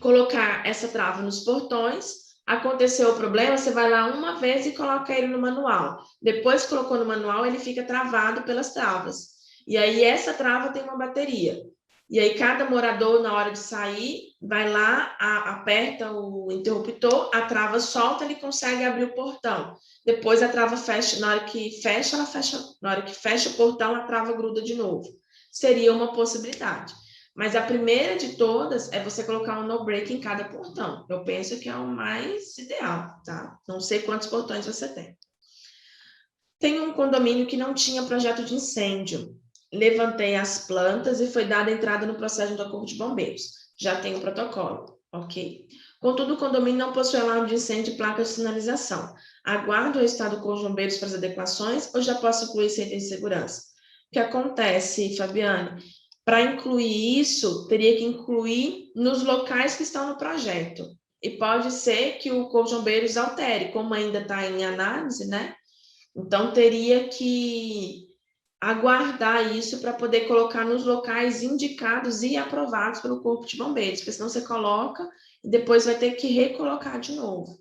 colocar essa trava nos portões, aconteceu o problema, você vai lá uma vez e coloca ele no manual. Depois que colocou no manual, ele fica travado pelas travas. E aí essa trava tem uma bateria. E aí cada morador, na hora de sair, vai lá, aperta o interruptor, a trava solta, ele consegue abrir o portão. Depois a trava fecha, na hora que fecha, ela fecha, na hora que fecha o portão, a trava gruda de novo. Seria uma possibilidade. Mas a primeira de todas é você colocar um no-break em cada portão. Eu penso que é o mais ideal, tá? Não sei quantos portões você tem. Tem um condomínio que não tinha projeto de incêndio. Levantei as plantas e foi dada entrada no processo do Corpo de Bombeiros. Já tem o protocolo, ok? Contudo, o condomínio não possui alarme de incêndio e placa de sinalização. Aguardo o resultado do Corpo de Bombeiros para as adequações ou já posso incluir esse item de segurança? O que acontece, Fabiane? Para incluir isso, teria que incluir nos locais que estão no projeto. E pode ser que o Corpo de Bombeiros altere, como ainda está em análise, né? Então, teria que aguardar isso para poder colocar nos locais indicados e aprovados pelo Corpo de Bombeiros, porque senão você coloca e depois vai ter que recolocar de novo.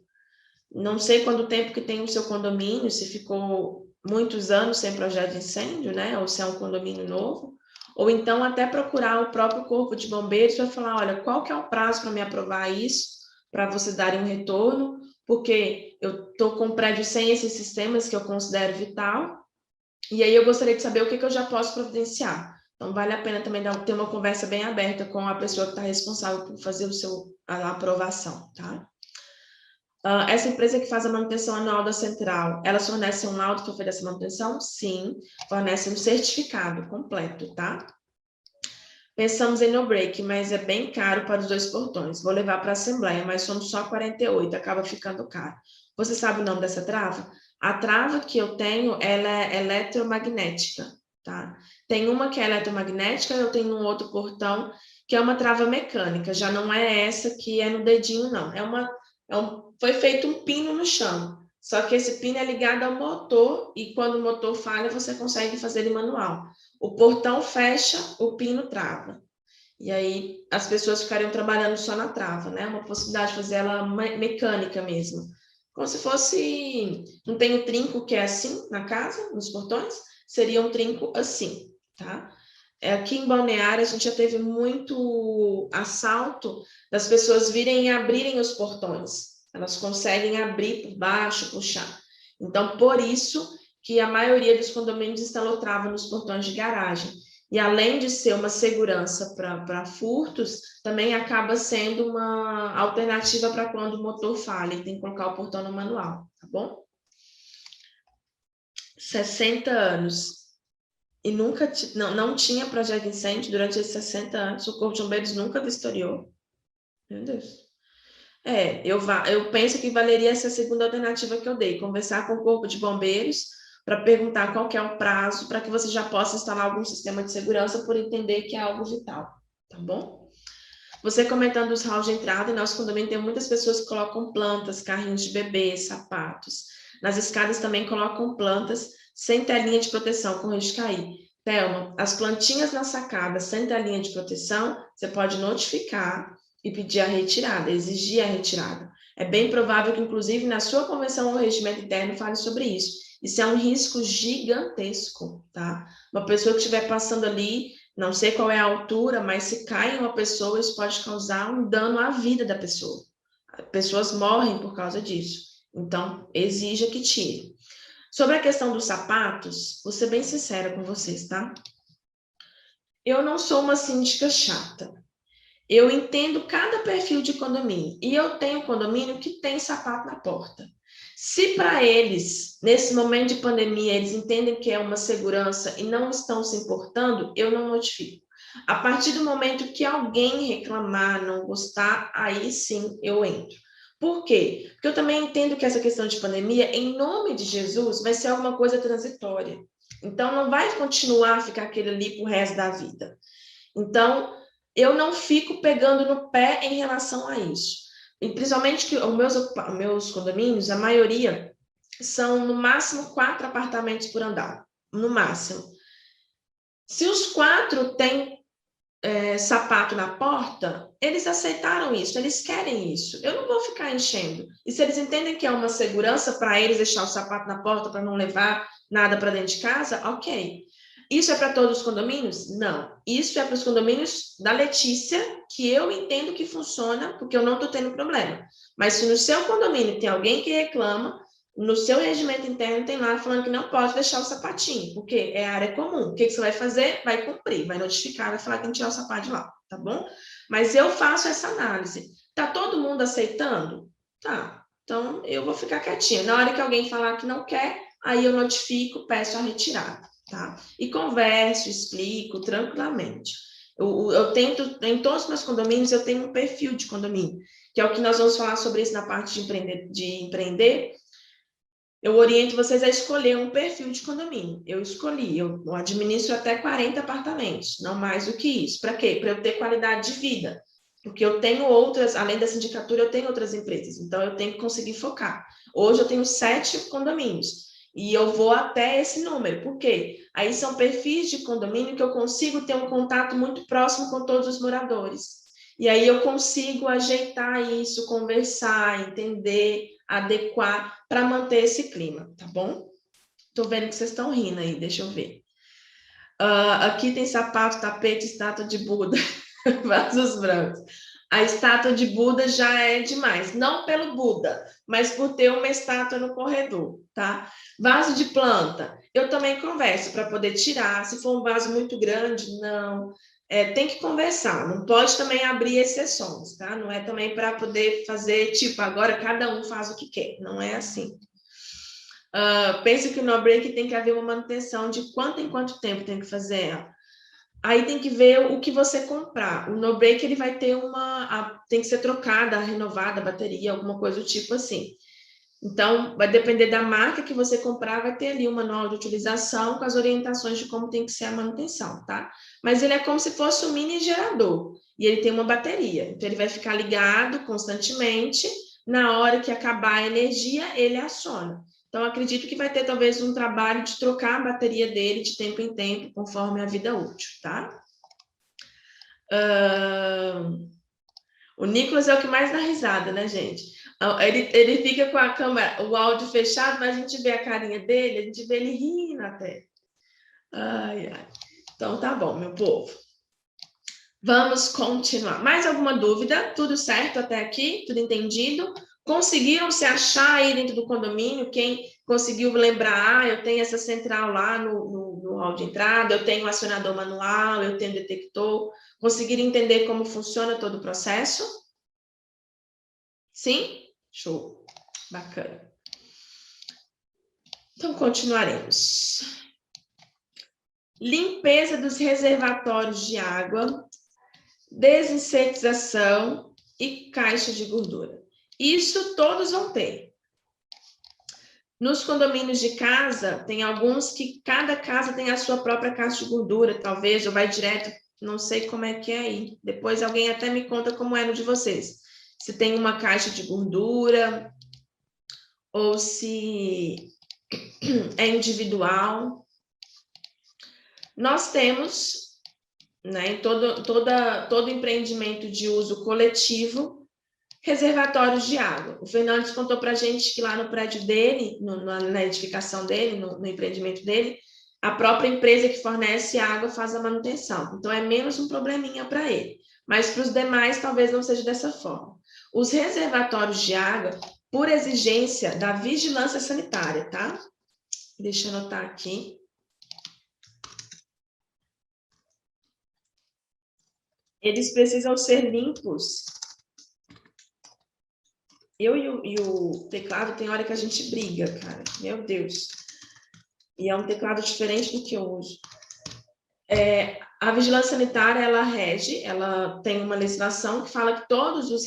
Não sei quanto tempo que tem o seu condomínio, se ficou muitos anos sem projeto de incêndio, né? Ou se é um condomínio novo. Ou então até procurar o próprio Corpo de Bombeiros para falar, olha, qual que é o prazo para me aprovar isso, para vocês darem um retorno, porque eu estou com prédio sem esses sistemas que eu considero vital, e aí eu gostaria de saber o que eu já posso providenciar. Então, vale a pena também ter uma conversa bem aberta com a pessoa que está responsável por fazer a aprovação, tá? Essa empresa que faz a manutenção anual da central, ela fornece um laudo que oferece manutenção? Sim, fornece um certificado completo, tá? Pensamos em no-break, mas é bem caro para os 2 portões. Vou levar para a Assembleia, mas somos só 48, acaba ficando caro. Você sabe o nome dessa trava? A trava que eu tenho, ela é eletromagnética, tá? Tem uma que é eletromagnética, eu tenho um outro portão que é uma trava mecânica, já não é essa que é no dedinho, não. Foi feito um pino no chão, só que esse pino é ligado ao motor e quando o motor falha, você consegue fazer ele manual. O portão fecha, o pino trava. E aí as pessoas ficariam trabalhando só na trava, né? Uma possibilidade de fazer ela mecânica mesmo. Como se fosse... Não tem o trinco que é assim na casa, nos portões? Seria um trinco assim, tá? Aqui em Balneário, a gente já teve muito assalto das pessoas virem e abrirem os portões. Elas conseguem abrir por baixo, puxar. Então, por isso que a maioria dos condomínios instalou trava nos portões de garagem. E além de ser uma segurança para furtos, também acaba sendo uma alternativa para quando o motor falha e tem que colocar o portão no manual, tá bom? 60 anos. E nunca não tinha projeto de incêndio durante esses 60 anos. O Corpo de Bombeiros nunca vistoriou. Meu Deus. Eu penso que valeria essa segunda alternativa que eu dei, conversar com o Corpo de Bombeiros, para perguntar qual que é o prazo, para que você já possa instalar algum sistema de segurança por entender que é algo vital, tá bom? Você comentando os halls de entrada, em nosso condomínio tem muitas pessoas que colocam plantas, carrinhos de bebê, sapatos. Nas escadas também colocam plantas sem telinha de proteção, com risco de cair. Thelma, as plantinhas na sacada sem telinha de proteção, você pode notificar e pedir a retirada, exigir a retirada. É bem provável que, inclusive, na sua convenção ou regimento interno fale sobre isso. Isso é um risco gigantesco, tá? Uma pessoa que estiver passando ali, não sei qual é a altura, mas se cai uma pessoa, isso pode causar um dano à vida da pessoa. Pessoas morrem por causa disso. Então, exija que tire. Sobre a questão dos sapatos, vou ser bem sincera com vocês, tá? Eu não sou uma síndica chata. Eu entendo cada perfil de condomínio. E eu tenho condomínio que tem sapato na porta. Se para eles, nesse momento de pandemia, eles entendem que é uma segurança e não estão se importando, eu não notifico. A partir do momento que alguém reclamar, não gostar, aí sim eu entro. Por quê? Porque eu também entendo que essa questão de pandemia, em nome de Jesus, vai ser alguma coisa transitória. Então, não vai continuar a ficar aquele ali pro resto da vida. Então, eu não fico pegando no pé em relação a isso. E principalmente que os meus condomínios, a maioria, são no máximo 4 apartamentos por andar. No máximo. Se os 4 têm sapato na porta, eles aceitaram isso, eles querem isso. Eu não vou ficar enchendo. E se eles entendem que é uma segurança para eles deixar o sapato na porta para não levar nada para dentro de casa, ok. Isso é para todos os condomínios? Não. Isso é para os condomínios da Letícia, que eu entendo que funciona, porque eu não estou tendo problema. Mas se no seu condomínio tem alguém que reclama, no seu regimento interno tem lá falando que não pode deixar o sapatinho, porque é área comum. O que você vai fazer? Vai cumprir, vai notificar, vai falar que tem que tirar o sapato de lá, tá bom? Mas eu faço essa análise. Tá todo mundo aceitando? Tá. Então, eu vou ficar quietinha. Na hora que alguém falar que não quer, aí eu notifico, peço a retirada, tá? E converso, explico tranquilamente. Eu tento, em todos os meus condomínios, eu tenho um perfil de condomínio, que é o que nós vamos falar sobre isso na parte de empreender. Eu oriento vocês a escolher um perfil de condomínio. Eu escolhi, eu administro até 40 apartamentos, não mais do que isso. Para quê? Para eu ter qualidade de vida. Porque eu tenho outras, além da sindicatura, eu tenho outras empresas. Então, eu tenho que conseguir focar. Hoje, eu tenho 7 condomínios. E eu vou até esse número. Por quê? Aí são perfis de condomínio que eu consigo ter um contato muito próximo com todos os moradores. E aí eu consigo ajeitar isso, conversar, entender, adequar para manter esse clima, tá bom? Tô vendo que vocês estão rindo aí, deixa eu ver. Aqui tem sapato, tapete, estátua de Buda, vasos brancos. A estátua de Buda já é demais, não pelo Buda, mas por ter uma estátua no corredor, tá? Vaso de planta, eu também converso para poder tirar. Se for um vaso muito grande, não. Tem que conversar, não pode também abrir exceções, tá? Não é também para poder fazer, tipo, agora cada um faz o que quer, não é assim. Penso que o no-break tem que haver uma manutenção de quanto em quanto tempo tem que fazer ela. Aí tem que ver o que você comprar. O no-break ele vai ter tem que ser trocada, renovada a bateria, alguma coisa do tipo assim. Então, vai depender da marca que você comprar, vai ter ali um manual de utilização com as orientações de como tem que ser a manutenção, tá? Mas ele é como se fosse um mini gerador e ele tem uma bateria. Então, ele vai ficar ligado constantemente. Na hora que acabar a energia, ele aciona. Então, acredito que vai ter talvez um trabalho de trocar a bateria dele de tempo em tempo, conforme a vida útil, tá? O Nicolas é o que mais dá risada, né, gente? Ele fica com a câmera, o áudio fechado, mas a gente vê a carinha dele, a gente vê ele rindo até. Ai, ai. Então, tá bom, meu povo. Vamos continuar. Mais alguma dúvida? Tudo certo até aqui? Tudo entendido? Conseguiram se achar aí dentro do condomínio? Quem conseguiu lembrar? Eu tenho essa central lá no hall de entrada, eu tenho acionador manual, eu tenho detector. Conseguiram entender como funciona todo o processo? Sim? Show. Bacana. Então, continuaremos. Limpeza dos reservatórios de água, desinsetização e caixa de gordura. Isso todos vão ter. Nos condomínios de casa, tem alguns que cada casa tem a sua própria caixa de gordura, talvez, ou vai direto, não sei como é que é aí. Depois alguém até me conta como é no de vocês. Se tem uma caixa de gordura, ou se é individual. Nós temos, né, em todo empreendimento de uso coletivo, reservatórios de água. O Fernandes contou para a gente que lá no prédio dele, na edificação dele, no empreendimento dele, a própria empresa que fornece água faz a manutenção. Então, é menos um probleminha para ele. Mas para os demais, talvez não seja dessa forma. Os reservatórios de água, por exigência da vigilância sanitária, tá? Deixa eu anotar aqui. Eles precisam ser limpos. Eu e o teclado, tem hora que a gente briga, cara. Meu Deus. E é um teclado diferente do que eu uso. A vigilância sanitária, ela rege, ela tem uma legislação que fala que todos os